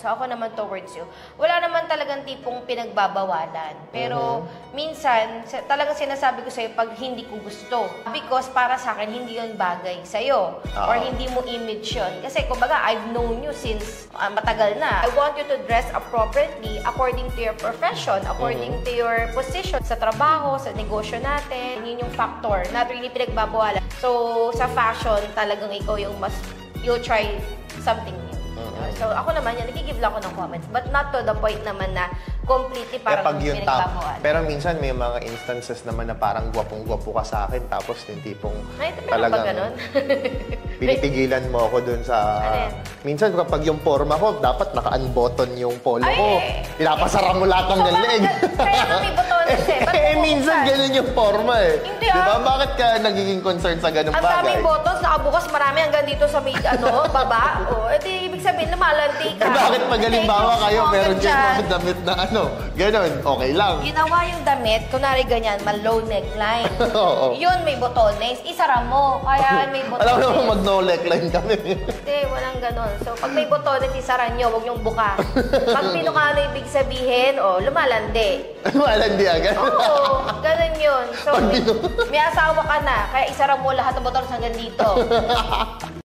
So ako naman towards you, wala naman talagang tipong pinagbabawalan. Pero minsan, talagang sinasabi ko sa'yo pag hindi ko gusto. Because para sa akin, hindi yun bagay sa'yo. Or hindi mo image yun. Kasi kumbaga, I've known you since matagal na. I want you to dress appropriately according to your profession, according to your position sa trabaho, sa negosyo natin. Yun yung factor na really pinagbabawalan. So sa fashion, talagang ikaw yung you'll try something new. So ako naman yan, nagigib lang ako ng comments. But not to the point naman na completely parang pinagbabawalan. Pero minsan may mga instances naman na parang gwapong-gwapo ka sa akin, tapos yung tipong talagang pinipigilan mo ako dun sa... Minsan kapag yung forma ko, dapat naka-unbutton yung polo ko. Pinapasara mo lahat ng leg. Kaya nga may botones eh. Minsan ganun yung forma eh. Di ba? Bakit ka nagiging concerned sa ganung bagay? Ang daming buttons, nakabukas marami hanggang dito sa may baba. O, edi ibig sabihin, lumalanti ka. Bakit pag halimbawa kayo, meron dyan mga damit na ganon, okay lang. Ginawa yung damit, kunwari ganyan, low neckline. Yun, may botones. Isara mo, kaya may botones. Alam mo naman mag-no neckline kami. Hindi, walang ganon. So, pag may botones, isara nyo, huwag nyong buka. Pag pinukano ibig sabihin, lumalandi. Lumalandi agad? Oo, ganon yun. So, may asawa ka na, kaya isara mo lahat ng botones hanggang dito.